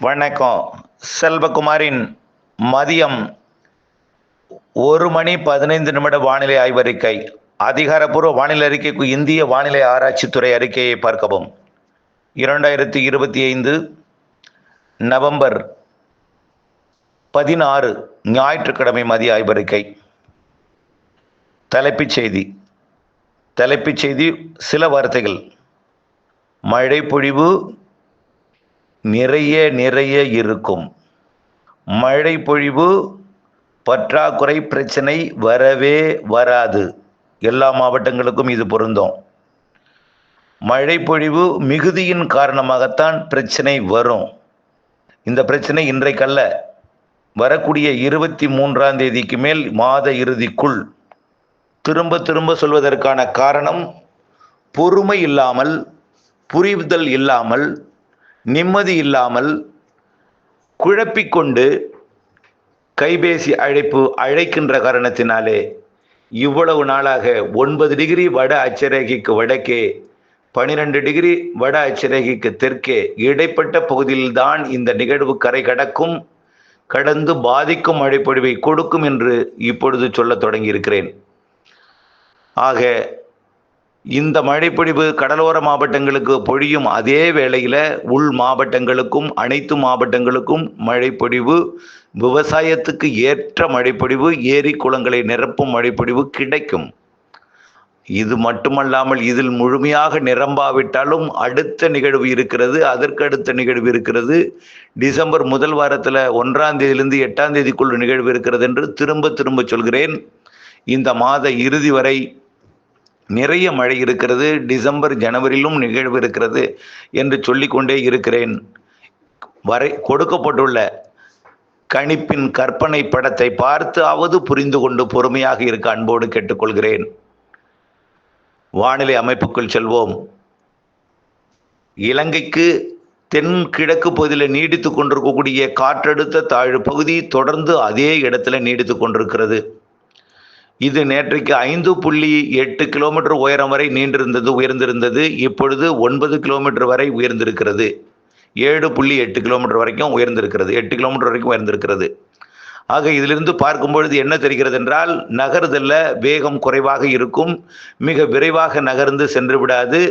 வணக்கம். செல்வகுமாரின் மதியம் 1:15 வானிலை ஆய்வறிக்கை. அதிகாரப்பூர்வ வானிலை அறிக்கைக்கு இந்திய வானிலை ஆராய்ச்சித்துறை அறிக்கையை பார்க்கவும். 2025 நவம்பர் 16 ஞாயிற்றுக்கிழமை மதிய ஆய்வறிக்கை. தலைப்புச் செய்தி சில வார்த்தைகள். மழை பொழிவு நிறைய இருக்கும். மழை பொழிவு பற்றாக்குறை பிரச்சனை வரவே வராது. எல்லா மாவட்டங்களுக்கும் இது பொருந்தும். மழை பொழிவு மிகுதியின் காரணமாகத்தான் பிரச்சனை வரும். இந்த பிரச்சனை இன்றைக்கல்ல, வரக்கூடிய 23ஆம் தேதிக்கு மேல் மாத இறுதிக்குள். திரும்ப சொல்வதற்கான காரணம், பொறுமை இல்லாமல், புரிதல் இல்லாமல், நிம்மதி இல்லாமல், குழப்பிக்கொண்டு கைபேசி அழைக்கின்ற காரணத்தினாலே இவ்வளவு நாளாக 9 டிகிரி வட அட்சரேகைக்கு வடக்கே, 12 டிகிரி வட அட்சரேகைக்கு தெற்கே இடைப்பட்ட பகுதியில்தான் இந்த நிகழ்வு கரை கடந்து பாதிக்கும் மழைப்பொழிவை கொடுக்கும் என்று இப்பொழுது சொல்ல தொடங்கி இருக்கிறேன். ஆக இந்த மழைப்பொழிவு கடலோர மாவட்டங்களுக்கு பொழியும் அதே வேளையில் உள் மாவட்டங்களுக்கும் அனைத்து மாவட்டங்களுக்கும் மழைப்பொழிவு, விவசாயத்துக்கு ஏற்ற மழைப்பொழிவு, ஏரி குளங்களை நிரப்பும் மழைப்பொழிவு கிடைக்கும். இது மட்டுமல்லாமல் இதில் முழுமையாக நிரம்பாவிட்டாலும் அடுத்த நிகழ்வு இருக்கிறது, அதற்கு அடுத்த நிகழ்வு இருக்கிறது. டிசம்பர் முதல் வாரத்தில் 1ஆம் தேதியிலிருந்து 8ஆம் தேதிக்குள் நிகழ்வு இருக்கிறது என்று திரும்ப சொல்கிறேன். இந்த மாத இறுதி வரை நிறைய மழை இருக்கிறது. டிசம்பர் ஜனவரியிலும் நிகழ்வு இருக்கிறது என்று சொல்லிக்கொண்டே இருக்கிறேன். கொடுக்கப்பட்டுள்ள கணிப்பின் கற்பனை படத்தை பார்த்து புரிந்து கொண்டு பொறுமையாக இருக்க அன்போடு கேட்டுக்கொள்கிறேன். வானிலை அமைப்புக்குள் செல்வோம். இலங்கைக்கு தென்கிழக்கு பகுதியில் நீடித்து கொண்டிருக்கக்கூடிய காற்றழுத்த தாழ்வு பகுதி தொடர்ந்து அதே இடத்துல நீடித்து கொண்டிருக்கிறது. இது நேற்றைக்கு 5.8 கிலோமீட்டர் உயரம் வரை உயர்ந்திருந்தது. இப்பொழுது 9 கிலோமீட்டர் வரை உயர்ந்திருக்கிறது. 7.8 கிலோமீட்டர் வரைக்கும் உயர்ந்திருக்கிறது. 8 கிலோமீட்டர் வரைக்கும் உயர்ந்திருக்கிறது. ஆக இதிலிருந்து பார்க்கும்பொழுது என்ன தெரிகிறது என்றால், நகர்தல்ல வேகம் குறைவாக இருக்கும். மிக விரைவாக நகர்ந்து சென்று விடாது.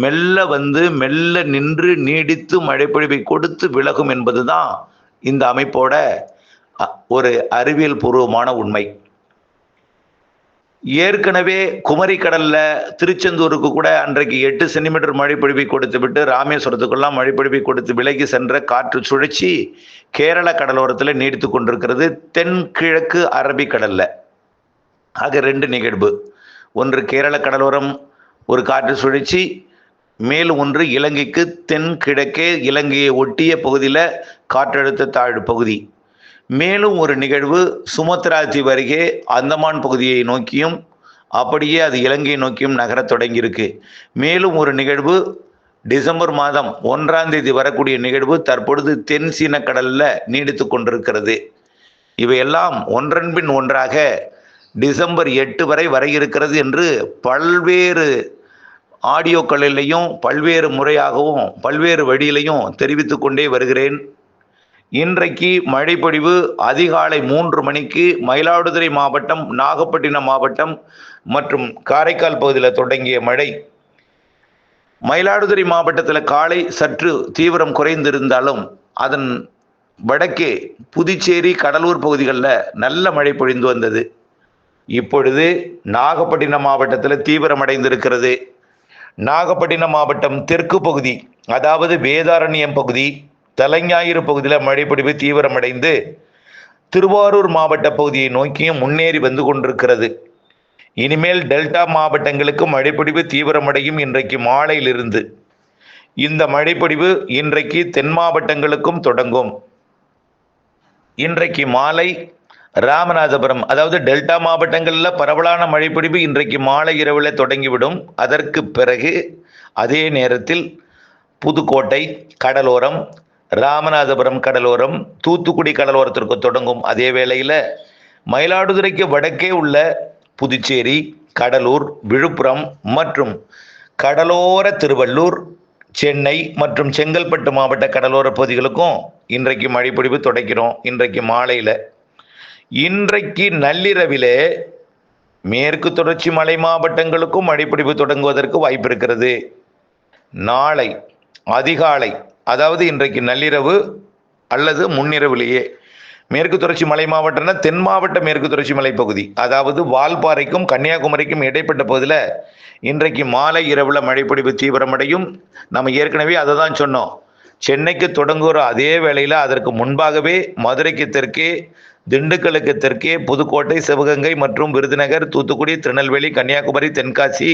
மெல்ல நின்று நீடித்து மழைப்பொழிவை கொடுத்து விலகும் என்பதுதான் இந்த அமைப்போட ஒரு அறிவியல் பூர்வமான உண்மை. ஏற்கனவே குமரி கடல்ல திருச்செந்தூருக்கு கூட அன்றைக்கு 8 சென்டிமீட்டர் மழைப்பொழிவை கொடுத்து விட்டு ராமேஸ்வரத்துக்கெல்லாம் மழைப்பொழிவை கொடுத்து விலகி சென்ற காற்று சுழற்சி கேரள கடலோரத்தில் நீடித்து கொண்டிருக்கிறது, தென்கிழக்கு அரபிக்கடல்ல. ஆக 2 நிகழ்வு. ஒன்று கேரள கடலோரம் ஒரு காற்று சுழற்சி, மேலும் ஒன்று இலங்கைக்கு தென்கிழக்கே இலங்கையை ஒட்டிய பகுதியில் காற்றழுத்த தாழ்வு பகுதி. மேலும் ஒரு நிகழ்வு சுமத்ரா தீவு அருகே அந்தமான் பகுதியை நோக்கியும் அப்படியே அது இலங்கையை நோக்கியும் நகரத் தொடங்கியிருக்கு. மேலும் ஒரு நிகழ்வு டிசம்பர் மாதம் 1ஆம் தேதி வரக்கூடிய நிகழ்வு தற்பொழுது தென் சீன கடல்ல நீடித்து கொண்டிருக்கிறது. இவையெல்லாம் ஒன்றன் பின் ஒன்றாக டிசம்பர் 8 வரை இருக்கிறது என்று பல்வேறு ஆடியோக்களிலையும் பல்வேறு முறையாகவும் பல்வேறு வழியிலையும் தெரிவித்து கொண்டே வருகிறேன். இன்றைக்கு மழைப்பொழிவு அதிகாலை 3 மணிக்கு மயிலாடுதுறை மாவட்டம், நாகப்பட்டினம் மாவட்டம் மற்றும் காரைக்கால் பகுதியில் தொடங்கிய மழை. மயிலாடுதுறை மாவட்டத்தில் காலை சற்று தீவிரம் குறைந்திருந்தாலும் அதன் வடக்கே புதுச்சேரி, கடலூர் பகுதிகளில் நல்ல மழை பொழிந்து வந்தது. இப்பொழுது நாகப்பட்டினம் மாவட்டத்தில் தீவிரமடைந்திருக்கிறது. நாகப்பட்டினம் மாவட்டம் தெற்கு பகுதி, அதாவது வேதாரண்யம் பகுதி, தலைஞாயிறு பகுதியில் மழைப்பொழிவு தீவிரமடைந்து திருவாரூர் மாவட்ட பகுதியை நோக்கியும் முன்னேறி வந்து கொண்டிருக்கிறது. இனிமேல் டெல்டா மாவட்டங்களுக்கு மழைப்பொழிவு தீவிரமடையும் இன்றைக்கு மாலையிலிருந்து. இந்த மழைப்பொழிவு இன்றைக்கு தென் மாவட்டங்களுக்கும் தொடங்கும். இன்றைக்கு மாலை ராமநாதபுரம், அதாவது டெல்டா மாவட்டங்களில் பரவலான மழைப்பொழிவு இன்றைக்கு மாலை இரவில் தொடங்கிவிடும். அதற்கு பிறகு அதே நேரத்தில் புதுக்கோட்டை கடலோரம், ராமநாதபுரம் கடலோரம், தூத்துக்குடி கடலோரத்திற்கு தொடங்கும். அதே வேளையில் மயிலாடுதுறைக்கு வடக்கே உள்ள புதுச்சேரி, கடலூர், விழுப்புரம் மற்றும் கடலோர திருவள்ளூர், சென்னை மற்றும் செங்கல்பட்டு மாவட்ட கடலோர பகுதிகளுக்கும் இன்றைக்கு மழைப்பொழிவு தொடக்கிறோம். இன்றைக்கு மாலையில், இன்றைக்கு நள்ளிரவிலே மேற்கு தொடர்ச்சி மலை மாவட்டங்களுக்கும் மழைப்பொழிவு தொடங்குவதற்கு வாய்ப்பு இருக்கிறது. நாளை அதிகாலை, அதாவது இன்றைக்கு நள்ளிரவு அல்லது முன்னிரவிலேயே மேற்கு தொடர்ச்சி மலை மாவட்டம்னா தென் மாவட்ட மேற்கு தொடர்ச்சி மலைப்பகுதி, அதாவது வால்பாறைக்கும் கன்னியாகுமரிக்கும் இடைப்பட்ட பகுதியில் இன்றைக்கு மாலை இரவுல மழைப்பொழிவு தீவிரமடையும். நம்ம ஏற்கனவே அதை தான் சொன்னோம். சென்னைக்கு தொடங்குகிற அதே வேளையில் அதற்கு முன்பாகவே மதுரைக்கு தெற்கே, திண்டுக்கலுக்கு தெற்கே, புதுக்கோட்டை, சிவகங்கை மற்றும் விருதுநகர், தூத்துக்குடி, திருநெல்வேலி, கன்னியாகுமரி, தென்காசி,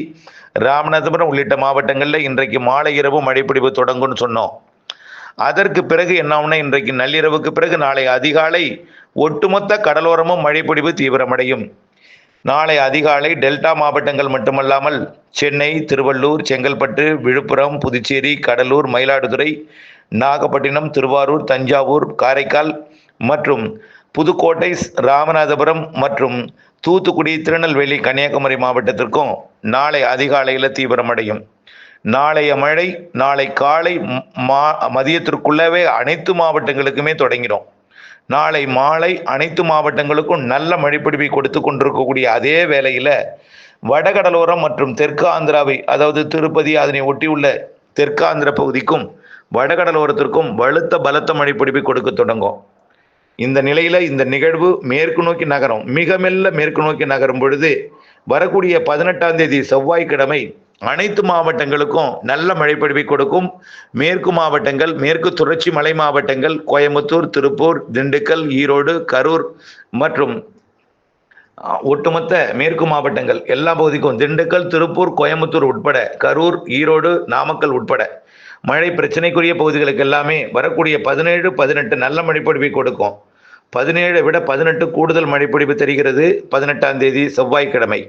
ராமநாதபுரம் உள்ளிட்ட மாவட்டங்களில் இன்றைக்கு மாலை இரவு மழைப்பொழிவு தொடங்கும்னு சொன்னோம். அதற்கு பிறகு என்ன ஆகும்னா, இன்றைக்கு நள்ளிரவுக்கு பிறகு நாளை அதிகாலை ஒட்டுமொத்த கடலோரமும் மழைப்பொழிவு தீவிரமடையும். நாளை அதிகாலை டெல்டா மாவட்டங்கள் மட்டுமல்லாமல் சென்னை, திருவள்ளூர், செங்கல்பட்டு, விழுப்புரம், புதுச்சேரி, கடலூர், மயிலாடுதுறை, நாகப்பட்டினம், திருவாரூர், தஞ்சாவூர், காரைக்கால் மற்றும் புதுக்கோட்டை, ராமநாதபுரம் மற்றும் தூத்துக்குடி, திருநெல்வேலி, கன்னியாகுமரி மாவட்டத்திற்கும் நாளை அதிகாலையில் தீவிரமடையும். நாளைய மழை நாளை காலை மதியத்திற்குள்ளவே அனைத்து மாவட்டங்களுக்குமே தொடங்கிடும். நாளை மாலை அனைத்து மாவட்டங்களுக்கும் நல்ல மழைப்பொழிவை கொடுத்து கொண்டிருக்கக்கூடிய அதே வேளையில் வடகடலோரம் மற்றும் தெற்கு ஆந்திராவை, அதாவது திருப்பதி அதனை ஒட்டியுள்ள தெற்கு ஆந்திர பகுதிக்கும் வடகடலோரத்திற்கும் பலத்த மழைப்பொழிவை கொடுக்க தொடங்கும். இந்த நிலையில இந்த நிகழ்வு மேற்கு நோக்கி நகரும். மிக மெல்ல மேற்கு நோக்கி நகரும் பொழுது வரக்கூடிய 18ஆம் தேதி செவ்வாய்க்கிழமை அனைத்து மாவட்டங்களுக்கும் நல்ல மழைப்பொழிவை கொடுக்கும். மேற்கு மாவட்டங்கள், மேற்கு தொடர்ச்சி மலை மாவட்டங்கள், கோயம்புத்தூர், திருப்பூர், திண்டுக்கல், ஈரோடு, கரூர் மற்றும் ஒட்டுமொத்த மேற்கு மாவட்டங்கள் எல்லா பகுதிக்கும், திண்டுக்கல், திருப்பூர், கோயம்புத்தூர் உட்பட, கரூர், ஈரோடு, நாமக்கல் உட்பட மழை பிரச்சனைக்குரிய பகுதிகளுக்கு எல்லாமே வரக்கூடிய 17, 18 நல்ல மழைப்பொழிவை கொடுக்கும். 17 விட 18 கூடுதல் மழைப்பொழிவு தெரிகிறது 18ஆம் தேதி செவ்வாய்க்கிழமை.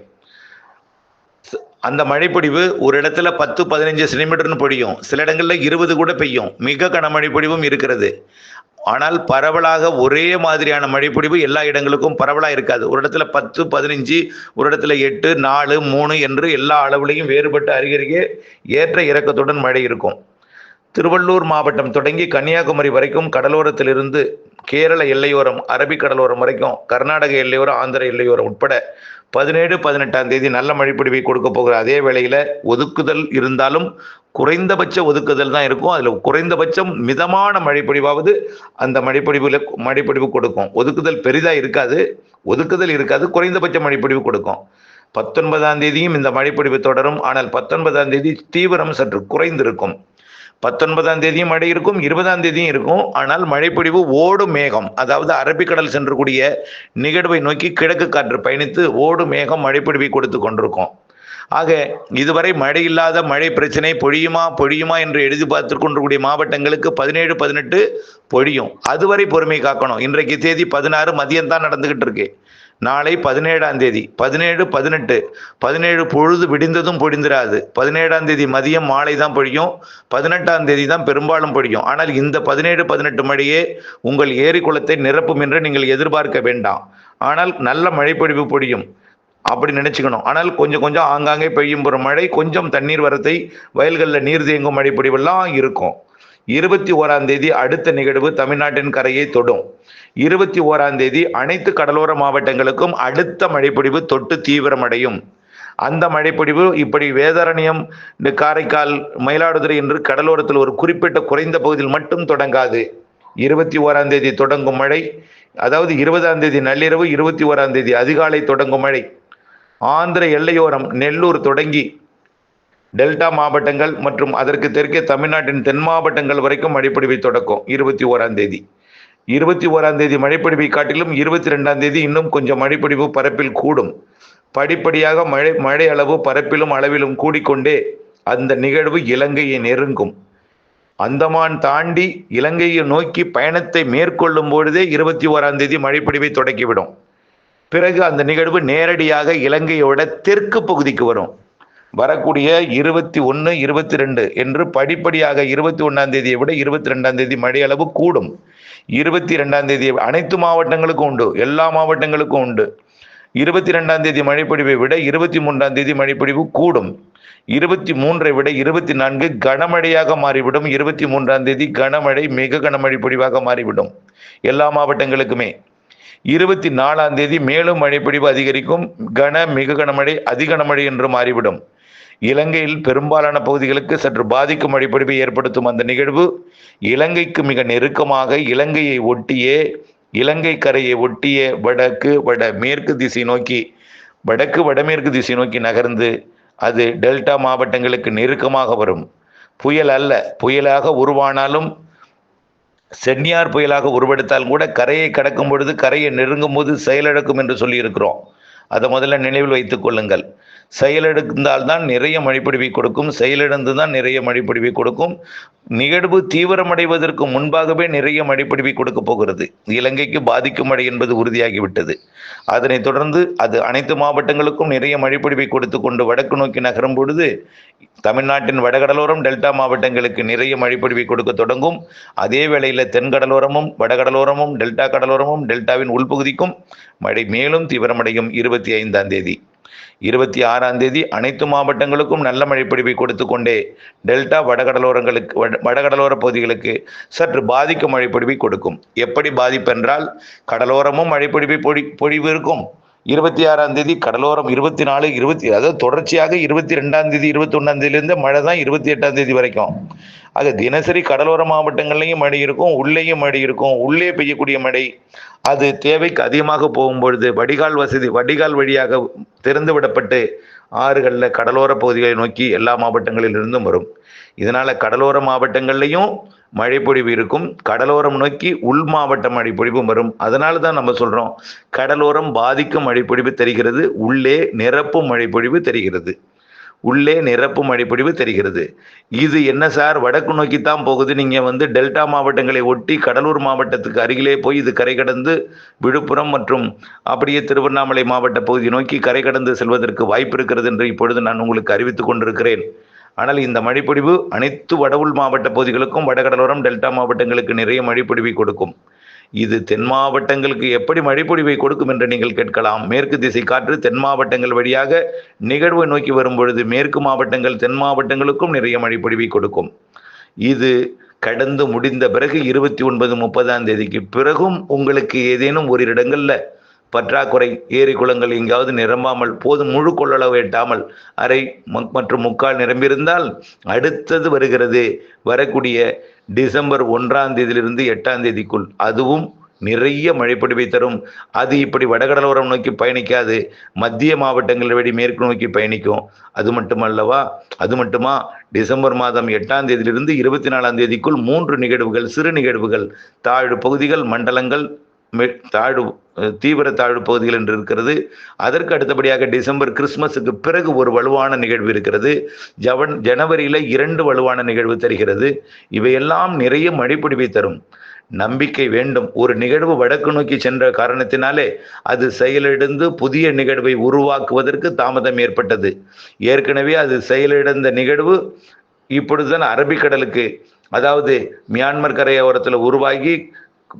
அந்த மழைப்பொழிவு ஒரு இடத்துல 10-15 சென்டிமீட்டர்னு பொழியும், சில இடங்களில் 20 கூட பெய்யும். மிக கனமழை பொழிவும் இருக்கிறது. ஆனால் பரவலாக ஒரே மாதிரியான மழைப்பொழிவு எல்லா இடங்களுக்கும் பரவலாக இருக்காது. ஒரு இடத்துல 10, 15, ஒரு இடத்துல 8, 4, 3 என்று எல்லா அளவுலையும் வேறுபட்டு அருகருகே ஏற்ற இறக்கத்துடன் மழை இருக்கும். திருவள்ளூர் மாவட்டம் தொடங்கி கன்னியாகுமரி வரைக்கும், கடலோரத்திலிருந்து கேரள எல்லையோரம், அரபிக்கடலோரம் வரைக்கும், கர்நாடக எல்லையோரம், ஆந்திர எல்லையோரம் உட்பட 17, 18ஆம் தேதி நல்ல மழைப்பொழிவை கொடுக்க போகிற அதே வேளையில் ஒதுக்குதல் இருந்தாலும் குறைந்தபட்ச ஒதுக்குதல் தான் இருக்கும். அதில் குறைந்தபட்சம் மிதமான மழைப்பொழிவாவது அந்த மழைப்பொழிவு கொடுக்கும். ஒதுக்குதல் பெரிதாக இருக்காது, குறைந்தபட்ச மழைப்பொழிவு கொடுக்கும். 19ஆம் தேதியும் இந்த மழைப்பொழிவு தொடரும். ஆனால் 19ஆம் தேதி தீவிரம் சற்று குறைந்திருக்கும். 19ஆம் தேதியும் மழை இருக்கும், 20ஆம் தேதியும் இருக்கும். ஆனால் மழைப்பொழிவு ஓடும் மேகம், அதாவது அரபிக்கடல் சென்றக்கூடிய நிகழ்வை நோக்கி கிழக்கு காற்று பயணித்து ஓடும் மேகம் மழைப்பொழிவை கொடுத்து கொண்டிருக்கும். ஆக இதுவரை மழை இல்லாத, மழை பிரச்சனை பொழியுமா என்று எழுதி பார்த்து கொண்டிருக்கூடிய மாவட்டங்களுக்கு 17, 18 பொழியும். அதுவரை பொறுமை காக்கணும். இன்றைக்கு தேதி 16, மதியம் தான் நடந்துகிட்டு இருக்கு. நாளை 17ஆம் தேதி 17, 18 17 பொழுது விடிந்ததும் பொழிந்திராது. 17ஆம் தேதி மதியம் மாலை தான் பொழியும். 18ஆம் தேதி தான் பெரும்பாலும் பொழியும். ஆனால் இந்த 17, 18 மழையே உங்கள் ஏரி குளத்தை நிரப்பும் என்று நீங்கள் எதிர்பார்க்க வேண்டாம். ஆனால் நல்ல மழைப்பொழிவு பொழியும் அப்படி நினைச்சுக்கணும். ஆனால் கொஞ்சம் ஆங்காங்கே பெய்யும் ஒரு மழை, கொஞ்சம் தண்ணீர் வரத்தை, வயல்களில் நீர் தேங்கும் மழைப்பொழிவெல்லாம் இருக்கும். 21ஆம் தேதி அடுத்த நிகழ்வு தமிழ்நாட்டின் கரையை தொடும். 21ஆம் தேதி அனைத்து கடலோர மாவட்டங்களுக்கும் அடுத்த மழைப்பொழிவு தொட்டு தீவிரமடையும். அந்த மழைப்பொழிவு இப்படி வேதாரண்யம், காரைக்கால், மயிலாடுதுறை என்று கடலோரத்தில் ஒரு குறிப்பிட்ட குறைந்த பகுதியில் மட்டும் தொடங்காது. 21ஆம் தேதி தொடங்கும் மழை, அதாவது 20ஆம் தேதி நள்ளிரவு, 21ஆம் தேதி அதிகாலை தொடங்கும் மழை ஆந்திர எல்லையோரம் நெல்லூர் தொடங்கி டெல்டா மாவட்டங்கள் மற்றும் அதற்கு தெற்கே தமிழ்நாட்டின் தென் மாவட்டங்கள் வரைக்கும் மழைப்பொழிவை தொடக்கும். 21ஆம் தேதி 21ஆம் தேதி மழைப்பொழிவை காட்டிலும் 22ஆம் தேதி இன்னும் கொஞ்சம் மழைப்பொழிவு பரப்பில் கூடும். படிப்படியாக மழை அளவு பரப்பிலும் அளவிலும் கூடிக்கொண்டே அந்த நிகழ்வு இலங்கையை நெருங்கும். அந்தமான் தாண்டி இலங்கையை நோக்கி பயணத்தை மேற்கொள்ளும் பொழுதே 21ஆம் தேதி மழைப்பொழிவை தொடக்கிவிடும். பிறகு அந்த நிகழ்வு நேரடியாக இலங்கையோட தெற்கு பகுதிக்கு வரும். வரக்கூடிய 21, 22 என்று படிப்படியாக 21ஆம் தேதியை விட 22ஆம் தேதி மழை அளவு கூடும். 22ஆம் தேதி அனைத்து மாவட்டங்களுக்கும் உண்டு, எல்லா மாவட்டங்களுக்கும் உண்டு. 22ஆம் தேதி மழைப்பொழிவை விட 23ஆம் தேதி மழைப்பொழிவு கூடும். 23 விட 24 கனமழையாக மாறிவிடும். 23ஆம் தேதி கனமழை, மிக கனமழை பொழிவாக மாறிவிடும் எல்லா மாவட்டங்களுக்குமே. 24ஆம் தேதி மேலும் மழைப்பொழிவு அதிகரிக்கும். மிக கனமழை, அதிகனமழை என்று மாறிவிடும். இலங்கையில் பெரும்பாலான பகுதிகளுக்கு சற்று பாதிக்கும் மழைப்பொழிவை ஏற்படுத்தும் அந்த நிகழ்வு இலங்கைக்கு மிக நெருக்கமாக இலங்கை கரையை ஒட்டிய வடமேற்கு திசை நோக்கி வடமேற்கு திசை நோக்கி நகர்ந்து அது டெல்டா மாவட்டங்களுக்கு நெருக்கமாக வரும். புயல் அல்ல, புயலாக உருவானாலும் சென்னியார் புயலாக உருவெடுத்தாலும் கூட கரையை கடக்கும் பொழுது, கரையை நெருங்கும் போது செயலிழக்கும் என்று சொல்லியிருக்கிறோம். அதை முதல்ல நினைவில் வைத்துக் கொள்ளுங்கள். செயலிழந்தால்தான் நிறைய மழைப்பொழிவை கொடுக்கும், செயலிழந்து தான் நிறைய மழைப்பொழிவை கொடுக்கும். நிகழ்வு தீவிரமடைவதற்கு முன்பாகவே நிறைய மழைப்பொழிவை கொடுக்க போகிறது. இலங்கைக்கு பாதிக்கும் மழை என்பது உறுதியாகிவிட்டது. அதனைத் தொடர்ந்து அது அனைத்து மாவட்டங்களுக்கும் நிறைய மழைப்பொழிவை கொடுத்து கொண்டு வடக்கு நோக்கி நகரும் பொழுது தமிழ்நாட்டின் வடகடலோரம், டெல்டா மாவட்டங்களுக்கு நிறைய மழைப்பொழிவை கொடுக்க தொடங்கும். அதே வேளையில் தென்கடலோரமும், வடகடலோரமும், டெல்டா கடலோரமும், டெல்டாவின் உள்பகுதிக்கும் மழை மேலும் தீவிரமடையும். 25ஆம் தேதி 26ஆம் தேதி அனைத்து மாவட்டங்களுக்கும் நல்ல மழைப்பொழிவை கொடுத்து கொண்டே டெல்டா வடகடலோர பகுதிகளுக்கு சற்று பாதிக்கும் மழைப்பொழிவை கொடுக்கும். எப்படி பாதிப்பு என்றால், கடலோரமும் மழைப்பொழிவை பொழிவு இருக்கும். 26ஆம் தேதி கடலோரம், 24, அதாவது தொடர்ச்சியாக 22ஆம் தேதி 21ஆம் தேதியிலிருந்து மழை தான் 28ஆம் தேதி வரைக்கும். ஆக தினசரி கடலோர மாவட்டங்கள்லையும் மழை இருக்கும், உள்ளேயும் மழை இருக்கும். உள்ளே பெய்யக்கூடிய மழை அது தேவைக்கு அதிகமாக போகும்பொழுது வடிகால் வழியாக திறந்து விடப்பட்டு ஆறுகளில் கடலோர பகுதிகளை நோக்கி எல்லா மாவட்டங்களிலிருந்தும் வரும். இதனால கடலோர மாவட்டங்கள்லையும் மழைப்பொழிவு இருக்கும், கடலோரம் நோக்கி உள் மாவட்ட மழைப்பொழிவும் வரும். அதனால தான் நம்ம சொல்றோம், கடலோரம் பாதிக்கும் மழைப்பொழிவு தெரிகிறது, உள்ளே நிரப்பும் மழைப்பொழிவு தெரிகிறது. இது என்ன சார், வடக்கு நோக்கித்தான் போகுது, நீங்க டெல்டா மாவட்டங்களை ஒட்டி கடலூர் மாவட்டத்துக்கு அருகிலே போய் இது கரை கடந்து விழுப்புரம் மற்றும் அப்படியே திருவண்ணாமலை மாவட்ட பகுதி நோக்கி கரை கடந்து செல்வதற்கு வாய்ப்பு இருக்கிறது என்று இப்பொழுது நான் உங்களுக்கு அறிவித்துக் கொண்டிருக்கிறேன். ஆனால் இந்த மழைப்பொழிவு அனைத்து வடவுள் மாவட்ட பகுதிகளுக்கும், வடகடலோரம், டெல்டா மாவட்டங்களுக்கு நிறைய மழைப்பொழிவை கொடுக்கும். இது தென் மாவட்டங்களுக்கு எப்படி மழைப்பொழிவை கொடுக்கும் என்று நீங்கள் கேட்கலாம். மேற்கு திசை காற்று தென் மாவட்டங்கள் வழியாக நிகழ்வை நோக்கி வரும் பொழுது மேற்கு மாவட்டங்கள் தென் மாவட்டங்களுக்கும் நிறைய மழைப்பொழிவை கொடுக்கும். இது கடந்து முடிந்த பிறகு 29, 30ஆம் தேதிக்கு பிறகும் உங்களுக்கு ஏதேனும் ஒரு இடங்கள்ல பற்றாக்குறை, ஏரி குளங்கள் எங்காவது நிரம்பாமல் போதும் முழு கொள்ளளவு எட்டாமல் அரை மற்றும் முக்கால் நிரம்பியிருந்தால் அடுத்தது வரக்கூடிய டிசம்பர் 1ஆம் தேதியிலிருந்து 8ஆம் தேதிக்குள் அதுவும் நிறைய மழைப்பொழிவை தரும். அது இப்படி வடகடலோரம் நோக்கி பயணிக்காது, மத்திய மாவட்டங்கள் வழி மேற்கு நோக்கி பயணிக்கும். அது மட்டுமா, டிசம்பர் மாதம் 8ஆம் தேதியிலிருந்து 24ஆம் தேதிக்குள் 3 நிகழ்வுகள், சிறு நிகழ்வுகள், தாழ்வு பகுதிகள், மண்டலங்கள், தீவிர தாழ்வு பகுதிகள் என்று இருக்கிறது. அதற்கு அடுத்தபடியாக டிசம்பர் கிறிஸ்துமஸுக்கு பிறகு ஒரு வலுவான நிகழ்வு இருக்கிறது. ஜனவரியில 2 வலுவான நிகழ்வு தருகிறது. இவையெல்லாம் நிறைய மழைப்பொழிவை தரும். நம்பிக்கை வேண்டும். ஒரு நிகழ்வு வடக்கு நோக்கி சென்ற காரணத்தினாலே அது செயலிழந்து புதிய நிகழ்வை உருவாக்குவதற்கு தாமதம் ஏற்பட்டது. ஏற்கனவே அது செயலிழந்த நிகழ்வு இப்பொழுதுதான் அரபிக்கடலுக்கு, அதாவது மியான்மர் கரையோரத்தில் உருவாகி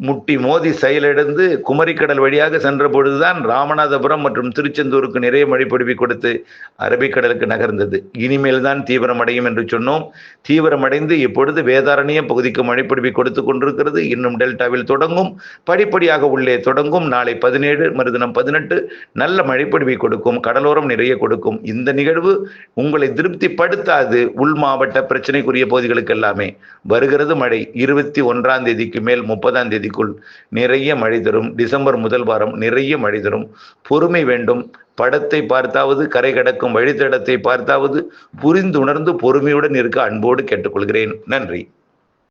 முட்டி மோதி செயலிழந்து குமரிக்கடல் வழியாக சென்ற பொழுதுதான் ராமநாதபுரம் மற்றும் திருச்செந்தூருக்கு நிறைய மழைப்பொழிவை கொடுத்து அரபிக்கடலுக்கு நகர்ந்தது. இனிமேல் தான் தீவிரமடையும் என்று சொன்னோம். தீவிரமடைந்து இப்பொழுது வேதாரண்யம் பகுதிக்கு மழைப்பொழிவை கொடுத்து கொண்டிருக்கிறது. இன்னும் டெல்டாவில் தொடங்கும், படிப்படியாக உள்ளே தொடங்கும். நாளை 17, மறுதினம் 18 நல்ல மழைப்பொழிவை கொடுக்கும், கடலோரம் நிறைய கொடுக்கும். இந்த நிகழ்வு உங்களை திருப்திப்படுத்தாது. உள் மாவட்ட பிரச்சனைக்குரிய பகுதிகளுக்கு எல்லாமே வருகிறது மழை. 21ஆம் தேதிக்கு மேல் 30ஆம் தேதிக்குள் நிறைய மழை தரும். டிசம்பர் முதல் வாரம் நிறைய மழை தரும். பொறுமை வேண்டும். படத்தை பார்த்தாவது, கரை கடக்கும் வழித்தடத்தை பார்த்தாவது புரிந்துணர்ந்து பொறுமையுடன் இருக்க அன்போடு கேட்டுக்கொள்கிறேன். நன்றி.